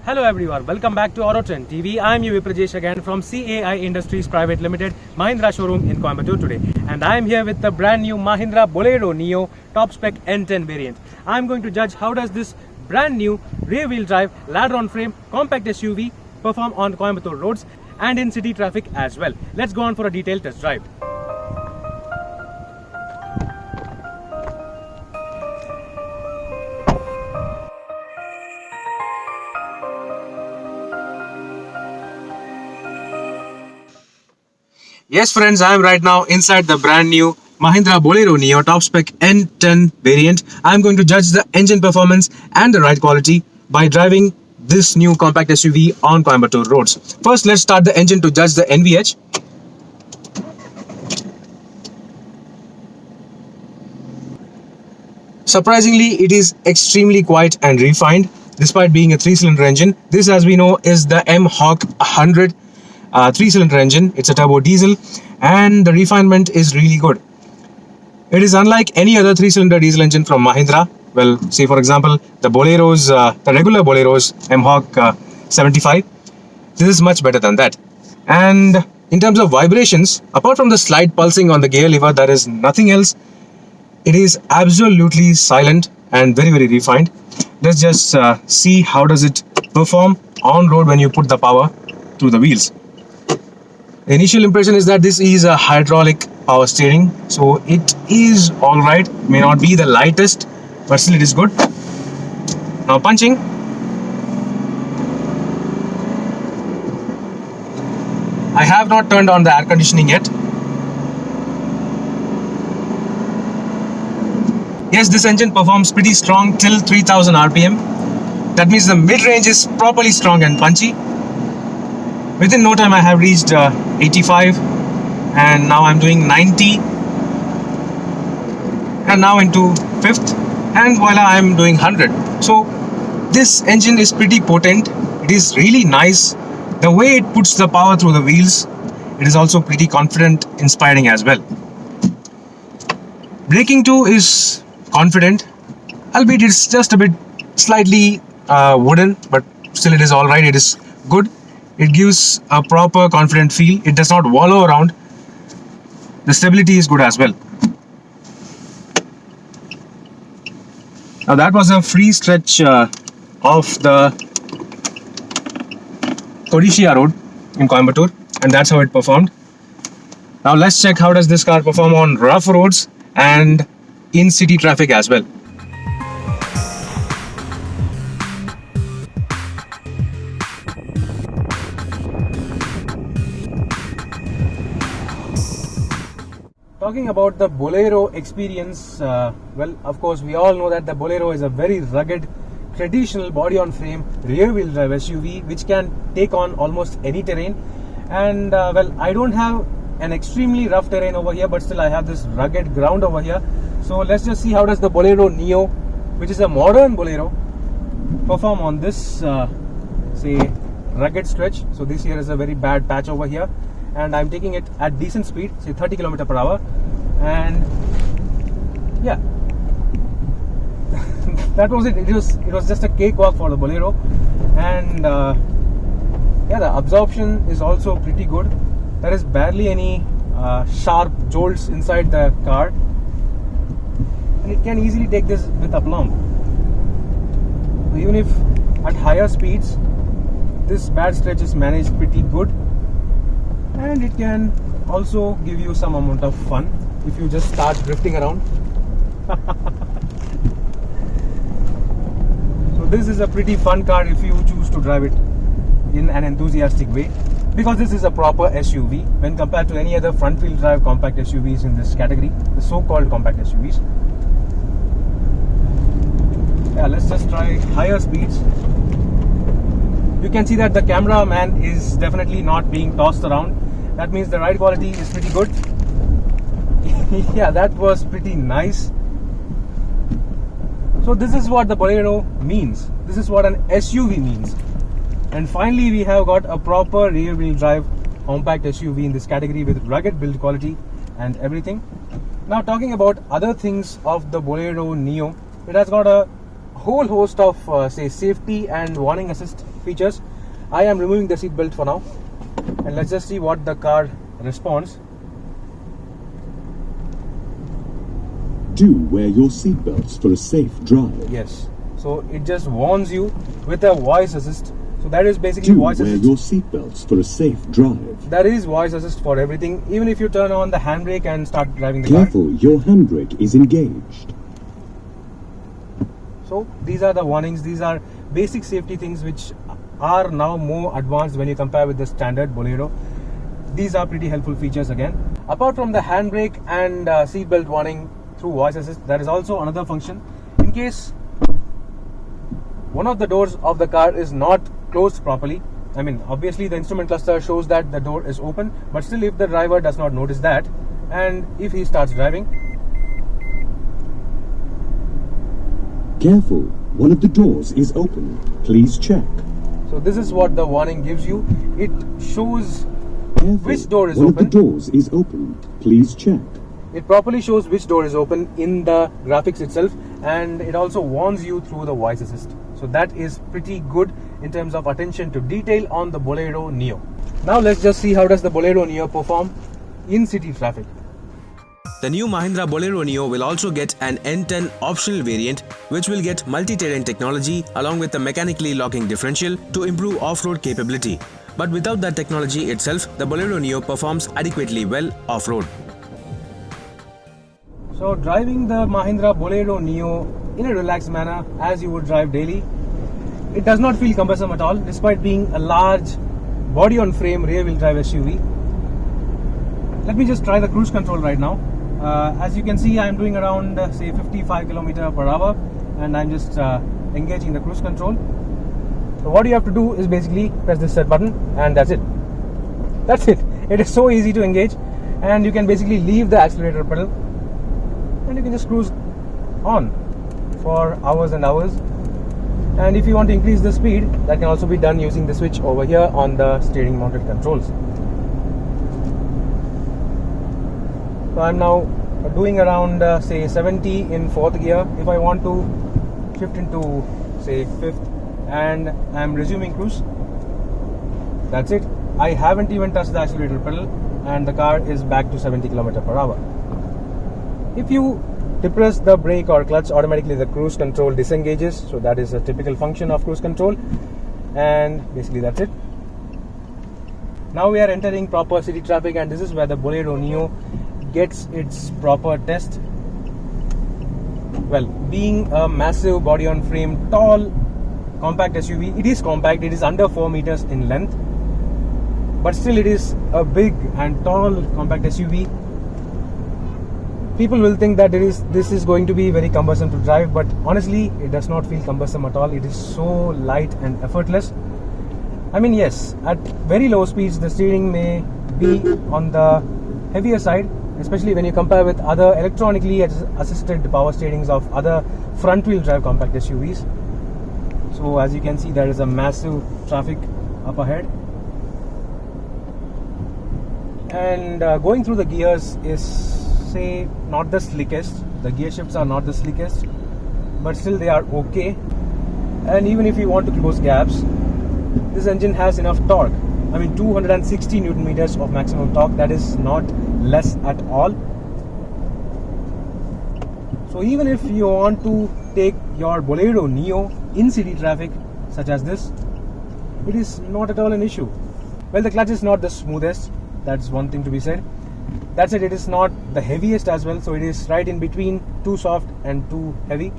Hello everyone, welcome back to Autotrend TV. I am UV Prajesh again from CAI Industries Private Limited, Mahindra showroom in Coimbatore today. And I am here with the brand new Mahindra Bolero Neo top spec N10 variant. I am going to judge how does this brand new rear wheel drive ladder on frame compact SUV perform on Coimbatore roads and in city traffic as well. Let's go on for a detailed test drive. Yes friends, I am right now inside the brand new Mahindra Bolero Neo top spec N10 variant. I am going to judge the engine performance and the ride quality by driving this new compact SUV on Coimbatore roads. First, let's start the engine to judge the NVH. Surprisingly, it is extremely quiet and refined despite being a 3-cylinder engine. This, as we know, is the M-Hawk 100 3-cylinder engine. It's a turbo diesel and the refinement is really good. It is unlike any other 3-cylinder diesel engine from Mahindra. Well, say for example the Boleros, the regular Boleros M-Hawk 75. This is much better than that. And in terms of vibrations, apart from the slight pulsing on the gear lever, there is nothing else. It is absolutely silent and very refined. Let's just see how does it perform on road when you put the power through the wheels. The initial impression is that this is a hydraulic power steering, so it is alright. May not be the lightest, but still it is good. Now punching. I have not turned on the air conditioning yet. Yes, this engine performs pretty strong till 3000 RPM. That means the mid-range is properly strong and punchy. Within no time I have reached 85 and now I'm doing 90 and now into 5th and voila, I'm doing 100. So this engine is pretty potent. It is really nice. The way it puts the power through the wheels, it is also pretty confident, inspiring as well. Braking too is confident, albeit it's just a bit slightly wooden, but still it is alright. It is good. It gives a proper confident feel. It does not wallow around. The stability is good as well. Now that was a free stretch of the Kodishia road in Coimbatore, and that's how it performed. Now let's check how does this car perform on rough roads and in city traffic as well. Talking about the Bolero experience, well, of course, we all know that the Bolero is a very rugged, traditional body-on-frame rear-wheel drive SUV which can take on almost any terrain. And well, I don't have an extremely rough terrain over here, but still I have this rugged ground over here. So let's just see how does the Bolero Neo, which is a modern Bolero, perform on this, say, rugged stretch. So this here is a very bad patch over here, and I'm taking it at decent speed, say 30 km/h, and yeah, that was it. It was just a cakewalk for the Bolero, and yeah, the absorption is also pretty good. There is barely any sharp jolts inside the car, and it can easily take this with aplomb. So even if at higher speeds, this bad stretch is managed pretty good. And it can also give you some amount of fun if you just start drifting around. So this is a pretty fun car if you choose to drive it in an enthusiastic way, because this is a proper SUV when compared to any other front wheel drive compact SUVs in this category, the so-called compact SUVs. Yeah, let's just try higher speeds. You can see that the cameraman is definitely not being tossed around. That means the ride quality is pretty good. Yeah, that was pretty nice. So this is what the Bolero means. This is what an SUV means. And finally we have got a proper rear wheel drive compact SUV in this category with rugged build quality and everything. Now talking about other things of the Bolero Neo, it has got a whole host of say safety and warning assist features. I am removing the seat belt for now, and let's just see what the car responds. Do wear your seatbelts for a safe drive. Yes, so it just warns you with a voice assist. So that is basically voice assist. Do wear your seatbelts for a safe drive. There is voice assist for everything, even if you turn on the handbrake and start driving the car. Careful, your handbrake is engaged. So these are the warnings. These are basic safety things which are now more advanced when you compare with the standard Bolero. These are pretty helpful features again. Apart from the handbrake and seatbelt warning through voice assist, there is also another function. In case one of the doors of the car is not closed properly, I mean obviously the instrument cluster shows that the door is open, but still if the driver does not notice that, and if he starts driving, careful, one of the doors is open, please check. So this is what the warning gives you. It shows Careful, which door is one open. of the doors is open, please check. It properly shows which door is open in the graphics itself, and it also warns you through the voice assist. So that is pretty good in terms of attention to detail on the Bolero Neo. Now let's just see how does the Bolero Neo perform in city traffic. The new Mahindra Bolero Neo will also get an N10 optional variant, which will get multi-terrain technology along with a mechanically locking differential to improve off-road capability. But without that technology itself, the Bolero Neo performs adequately well off-road. So driving the Mahindra Bolero Neo in a relaxed manner as you would drive daily, it does not feel cumbersome at all, despite being a large body on frame rear wheel drive SUV. Let me just try the cruise control right now. As you can see, I am doing around say 55 km/h, and I'm just engaging the cruise control. So what you have to do is basically press this set button, and that's it. That's it. It is so easy to engage, and you can basically leave the accelerator pedal, and you can just cruise on for hours and hours. And if you want to increase the speed, that can also be done using the switch over here on the steering mounted controls. So I'm now doing around say 70 in 4th gear. If I want to shift into say 5th, and I'm resuming cruise, that's it. I haven't even touched the accelerator pedal, and the car is back to 70 km/h. If you depress the brake or clutch, automatically the cruise control disengages. So that is a typical function of cruise control, and basically that's it. Now we are entering proper city traffic, and this is where the Bolero Neo gets its proper test. Well, being a massive body on frame, tall, compact SUV, it is compact, it is under 4 meters in length, but still it is a big and tall compact SUV. People will think that this is going to be very cumbersome to drive, but honestly it does not feel cumbersome at all. It is so light and effortless. I mean, yes, at very low speeds the steering may be on the heavier side, especially when you compare with other electronically assisted power steerings of other front wheel drive compact SUVs. So as you can see, there is a massive traffic up ahead, and going through the gears is say not the slickest. The gear shifts are not the slickest, but still they are okay. And even if you want to close gaps, this engine has enough torque. I mean 260 Newton meters of maximum torque. That is not less at all. So even if you want to take your Bolero Neo in city traffic such as this, it is not at all an issue. Well, the clutch is not the smoothest, that's one thing to be said. That said, it is not the heaviest as well, so it is right in between, too soft and too heavy.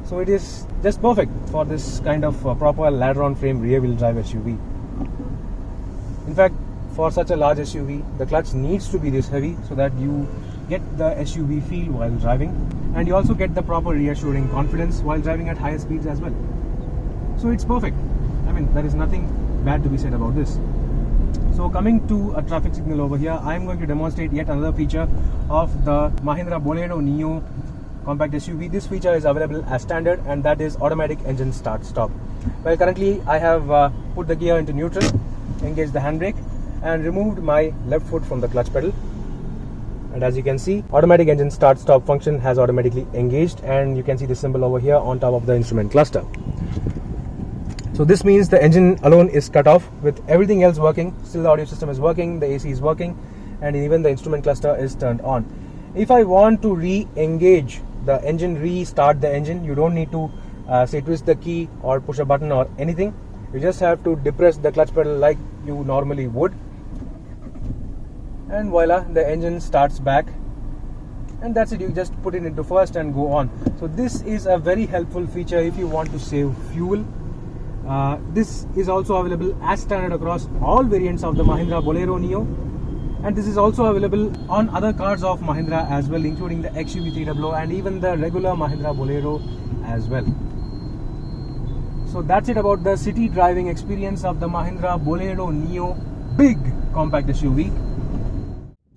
So it is just perfect for this kind of proper ladder on frame rear wheel drive SUV. In fact, for such a large SUV, the clutch needs to be this heavy so that you get the SUV feel while driving, and you also get the proper reassuring confidence while driving at higher speeds as well. So it's perfect. I mean, there is nothing bad to be said about this. So coming to a traffic signal over here, I am going to demonstrate yet another feature of the Mahindra Bolero Neo compact SUV. This feature is available as standard, and that is automatic engine start stop. Well, currently I have put the gear into neutral, engaged the handbrake, and removed my left foot from the clutch pedal. and as you can see, automatic engine start stop function has automatically engaged, and you can see the symbol over here on top of the instrument cluster. So this means the engine alone is cut off, with everything else working. Still the audio system is working, the AC is working, and even the instrument cluster is turned on. If I want to re-engage the engine, restart the engine, you don't need to say twist the key or push a button or anything. You just have to depress the clutch pedal like you normally would, and voila, the engine starts back, and that's it. You just put it into first and go on. So this is a very helpful feature if you want to save fuel. This is also available as standard across all variants of the Mahindra Bolero Neo, and this is also available on other cars of Mahindra as well, including the XUV 300 and even the regular Mahindra Bolero as well. So that's it about the city driving experience of the Mahindra Bolero Neo big compact SUV.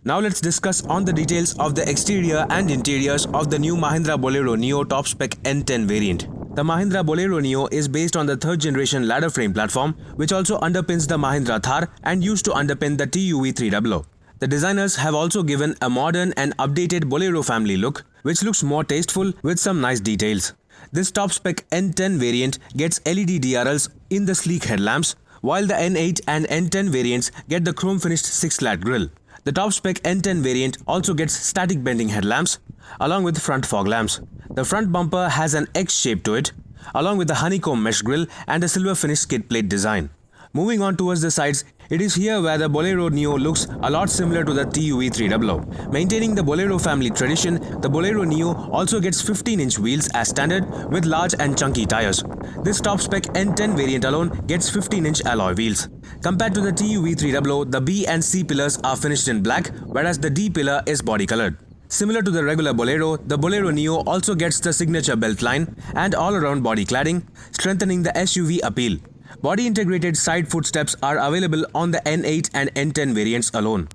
Now let's discuss on the details of the exterior and interiors of the new Mahindra Bolero Neo top spec N10 variant. The Mahindra Bolero Neo is based on the third generation ladder frame platform, which also underpins the Mahindra Thar and used to underpin the TUV 300. The designers have also given a modern and updated Bolero family look, which looks more tasteful with some nice details. This top spec N10 variant gets LED DRLs in the sleek headlamps, while the N8 and N10 variants get the chrome finished 6-slat grille. The top spec N10 variant also gets static bending headlamps along with front fog lamps. The front bumper has an X shape to it, along with the honeycomb mesh grille and a silver finished skid plate design. Moving on towards the sides, it is here where the Bolero Neo looks a lot similar to the TUV 300. Maintaining the Bolero family tradition, the Bolero Neo also gets 15-inch wheels as standard with large and chunky tires. This top spec N10 variant alone gets 15-inch alloy wheels. Compared to the TUV 300, the B and C pillars are finished in black, whereas the D pillar is body colored. Similar to the regular Bolero, the Bolero Neo also gets the signature belt line and all-around body cladding, strengthening the SUV appeal. Body integrated side footsteps are available on the N8 and N10 variants alone.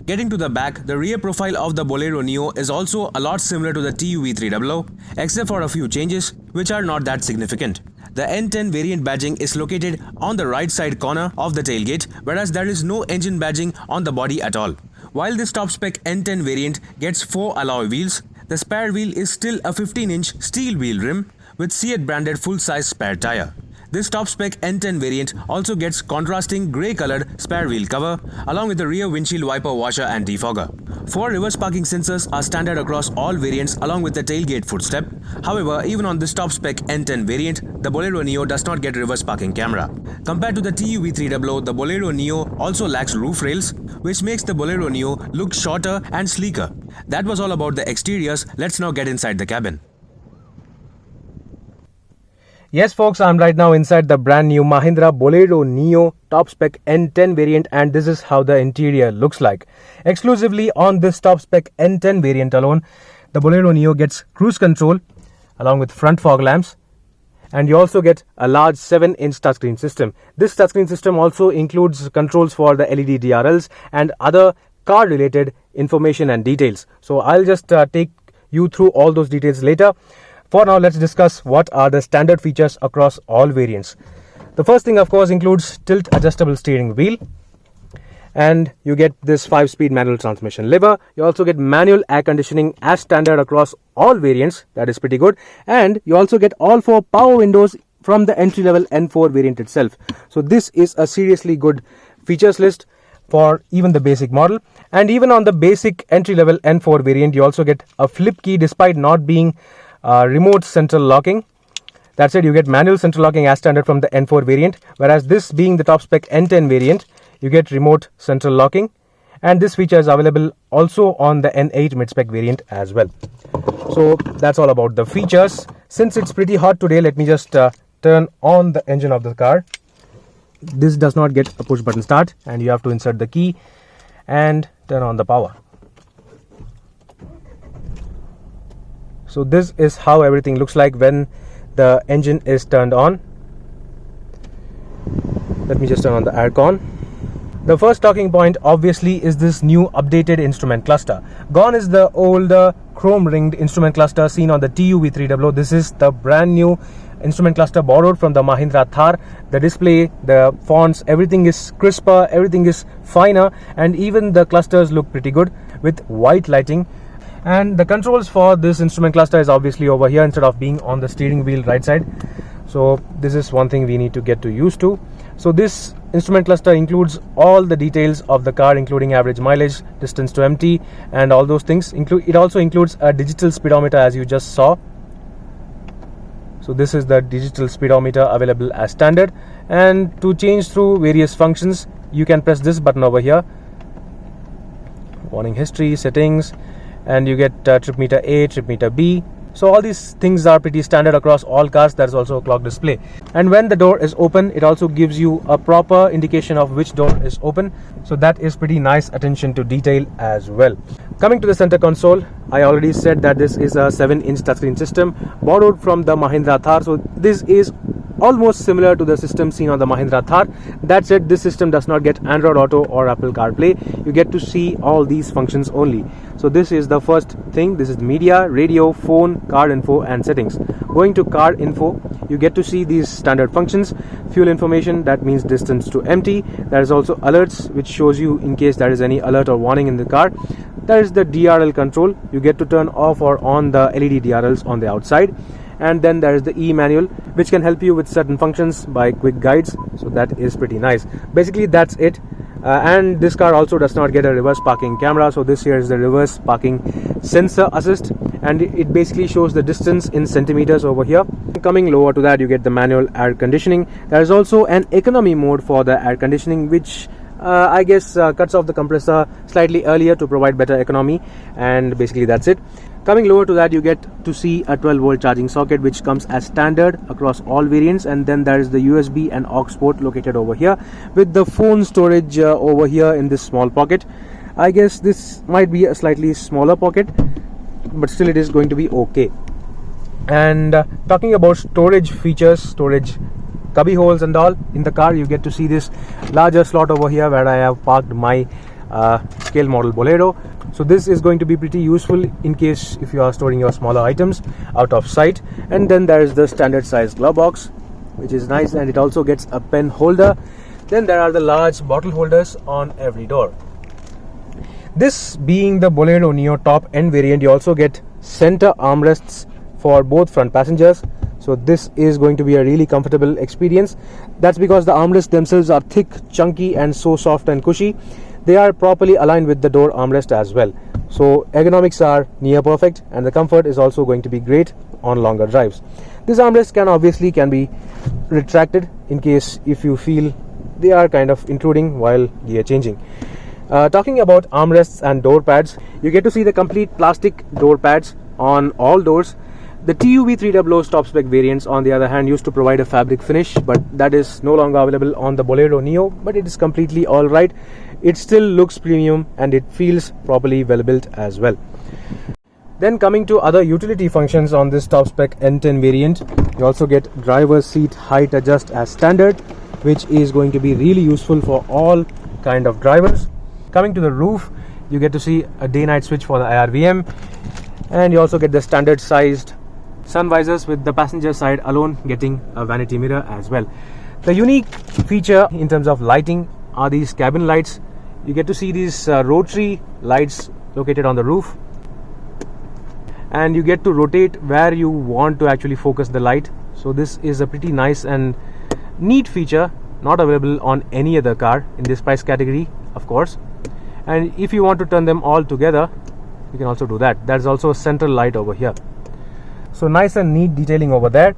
Getting to the back, the rear profile of the Bolero Neo is also a lot similar to the TUV 300, except for a few changes which are not that significant. The N10 variant badging is located on the right side corner of the tailgate, whereas there is no engine badging on the body at all. While this top spec N10 variant gets 4 alloy wheels, the spare wheel is still a 15-inch steel wheel rim with Seat branded full-size spare tire. This top spec N10 variant also gets contrasting grey colored spare wheel cover along with the rear windshield wiper washer and defogger. 4 reverse parking sensors are standard across all variants along with the tailgate footstep. However, even on this top spec N10 variant, the Bolero Neo does not get reverse parking camera. Compared to the TUV 300, the Bolero Neo also lacks roof rails, which makes the Bolero Neo look shorter and sleeker. That was all about the exteriors. Let's now get inside the cabin. Yes folks, I'm right now inside the brand new Mahindra Bolero Neo top spec N10 variant, and this is how the interior looks like. Exclusively on this top spec N10 variant alone, the Bolero Neo gets cruise control along with front fog lamps, and you also get a large 7-inch touchscreen system. This touchscreen system also includes controls for the LED DRLs and other car related information and details. So I'll just take you through all those details later. For now, let's discuss what are the standard features across all variants. The first thing, of course, includes tilt adjustable steering wheel, and you get this 5-speed manual transmission lever. You also get manual air conditioning as standard across all variants. That is pretty good. And you also get all 4 power windows from the entry-level N4 variant itself. So this is a seriously good features list for even the basic model. And even on the basic entry-level N4 variant, you also get a flip key despite not being remote central locking. That said, you get manual central locking as standard from the N4 variant, whereas this being the top spec N10 variant, you get remote central locking, and this feature is available also on the N8 mid-spec variant as well. So that's all about the features. Since it's pretty hot today, let me just turn on the engine of the car. This does not get a push button start, and you have to insert the key and turn on the power. So this is how everything looks like when the engine is turned on. Let me just turn on the aircon. The first talking point obviously is this new updated instrument cluster. Gone is the older chrome ringed instrument cluster seen on the TUV 300. This is the brand new instrument cluster borrowed from the Mahindra Thar. The display, the fonts, everything is crisper, everything is finer, and even the clusters look pretty good with white lighting. And the controls for this instrument cluster is obviously over here instead of being on the steering wheel right side. So this is one thing we need to get used to. So this instrument cluster includes all the details of the car, including average mileage, distance to empty, and all those things. It also includes a digital speedometer, as you just saw. So this is the digital speedometer available as standard, and to change through various functions you can press this button over here. Warning history, settings, and you get trip meter A, trip meter B. So all these things are pretty standard across all cars. There's also a clock display, and when the door is open it also gives you a proper indication of which door is open. So that is pretty nice attention to detail as well. Coming to the center console, I already said that this is a 7-inch touchscreen system borrowed from the Mahindra Thar. So this is almost similar to the system seen on the Mahindra Thar. That said, this system does not get Android Auto or Apple CarPlay. You get to see all these functions only. So this is the first thing. This is media, radio, phone, car info, and settings. Going to car info, you get to see these standard functions. Fuel information, that means distance to empty. There is also alerts, which shows you in case there is any alert or warning in the car. There is the DRL control. You get to turn off or on the LED DRLs on the outside. And then there is the e-manual, which can help you with certain functions by quick guides. So that is pretty nice. Basically that's it. And this car also does not get a reverse parking camera. So this here is the reverse parking sensor assist, and it basically shows the distance in centimeters over here. Coming lower to that, you get the manual air conditioning. There is also an economy mode for the air conditioning, which I guess cuts off the compressor slightly earlier to provide better economy, and basically that's it. Coming lower to that, you get to see a 12-volt charging socket, which comes as standard across all variants, and then there is the USB and aux port located over here, with the phone storage over here in this small pocket. I guess this might be a slightly smaller pocket, but still it is going to be okay. And talking about storage features, storage cubby holes and all in the car, you get to see this larger slot over here where I have parked my scale model Bolero. So this is going to be pretty useful in case if you are storing your smaller items out of sight. And then there is the standard size glove box, which is nice, and it also gets a pen holder. Then there are the large bottle holders on every door. This being the Bolero Neo top end variant, you also get center armrests for both front passengers. So this is going to be a really comfortable experience. That's because the armrests themselves are thick, chunky, and so soft and cushy. They are properly aligned with the door armrest as well. So ergonomics are near perfect, and the comfort is also going to be great on longer drives. This armrest can be retracted in case if you feel they are kind of intruding while gear changing. Talking about armrests and door pads, you get to see the complete plastic door pads on all doors. The TUV 300 top spec variants, on the other hand, used to provide a fabric finish, but that is no longer available on the Bolero Neo, but it is completely alright. It still looks premium and it feels properly well built as well. Then coming to other utility functions on this top spec N10 variant, you also get driver's seat height adjust as standard, which is going to be really useful for all kind of drivers. Coming to the roof, you get to see a day-night switch for the IRVM, and you also get the standard sized sun visors, with the passenger side alone getting a vanity mirror as well. The unique feature in terms of lighting are these cabin lights. You get to see these rotary lights located on the roof, and you get to rotate where you want to actually focus the light. So this is a pretty nice and neat feature, not available on any other car in this price category, of course. And if you want to turn them all together, you can also do that. There's also a central light over here. So nice and neat detailing over there.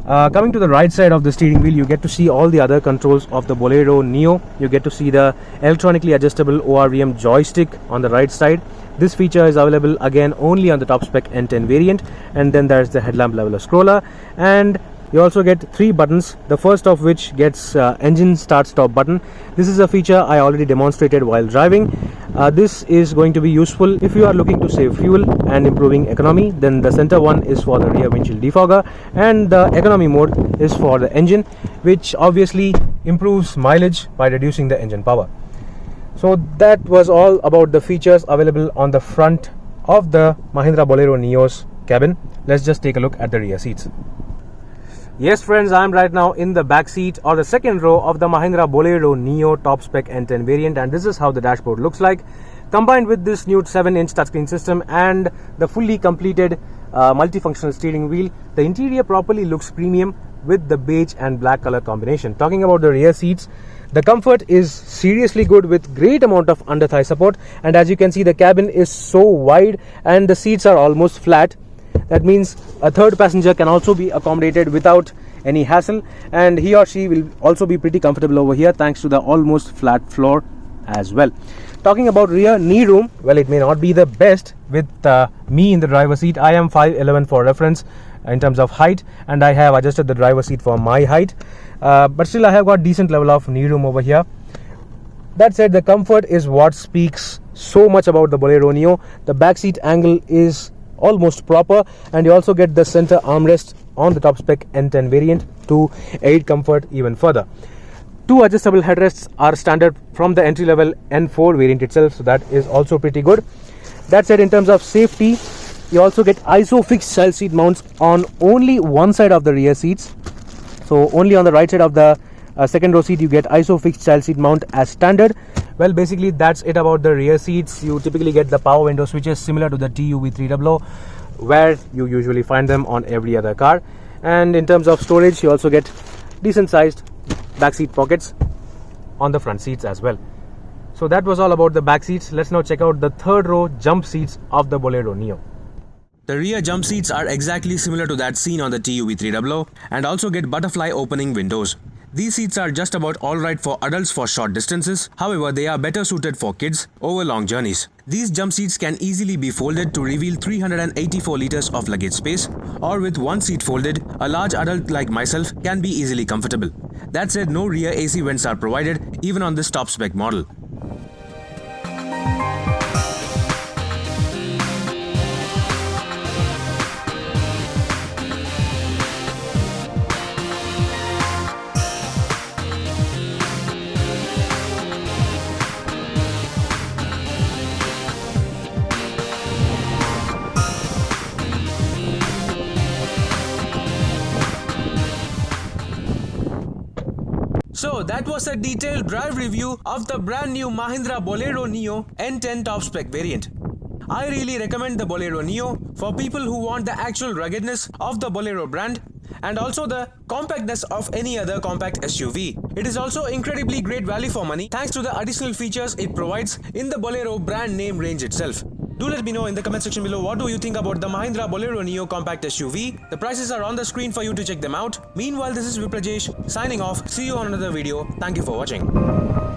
Coming to the right side of the steering wheel, you get to see all the other controls of the Bolero Neo. You get to see the electronically adjustable ORVM joystick on the right side. This feature is available again only on the top spec N10 variant. And then there's the headlamp leveler scroller, and you also get 3 buttons, the first of which gets engine start stop button. This is a feature I already demonstrated while driving. This is going to be useful if you are looking to save fuel and improving economy. Then the center one is for the rear windshield defogger, and the economy mode is for the engine, which obviously improves mileage by reducing the engine power. So that was all about the features available on the front of the Mahindra Bolero Neo's cabin. Let's just take a look at the rear seats. Yes friends, I am right now in the back seat or the second row of the Mahindra Bolero Neo top spec N10 variant, and this is how the dashboard looks like. Combined with this new 7-inch touchscreen system and the fully completed multifunctional steering wheel, the interior properly looks premium with the beige and black color combination. Talking about the rear seats, the comfort is seriously good with great amount of under thigh support, and as you can see the cabin is so wide and the seats are almost flat. That means a third passenger can also be accommodated without any hassle, and he or she will also be pretty comfortable over here thanks to the almost flat floor as well. Talking about rear knee room, well, it may not be the best with me in the driver's seat. I am 5'11" for reference in terms of height, and I have adjusted the driver's seat for my height, but still I have got decent level of knee room over here. That said, the comfort is what speaks so much about the Bolero Neo. The back seat angle is almost proper, and you also get the center armrest on the top spec N10 variant to aid comfort even further. 2 adjustable headrests are standard from the entry level N4 variant itself, so that is also pretty good. That said, in terms of safety, you also get ISOFIX child seat mounts on only one side of the rear seats. So only on the right side of the second row seat you get ISOFIX child seat mount as standard. Well, basically that's it about the rear seats. You typically get the power window switches similar to the TUV300, where you usually find them on every other car. And in terms of storage, you also get decent sized back seat pockets on the front seats as well. So that was all about the back seats. Let's now check out the third row jump seats of the Bolero Neo. The rear jump seats are exactly similar to that seen on the TUV300 and also get butterfly opening windows. These seats are just about alright for adults for short distances, however they are better suited for kids over long journeys. These jump seats can easily be folded to reveal 384 liters of luggage space, or with one seat folded, a large adult like myself can be easily comfortable. That said, no rear AC vents are provided even on this top spec model. So that was a detailed drive review of the brand new Mahindra Bolero Neo N10 top spec variant. I really recommend the Bolero Neo for people who want the actual ruggedness of the Bolero brand and also the compactness of any other compact SUV. It is also incredibly great value for money thanks to the additional features it provides in the Bolero brand name range itself. Do let me know in the comment section below what do you think about the Mahindra Bolero Neo compact SUV. The prices are on the screen for you to check them out. Meanwhile, this is Viprajesh signing off. See you on another video. Thank you for watching.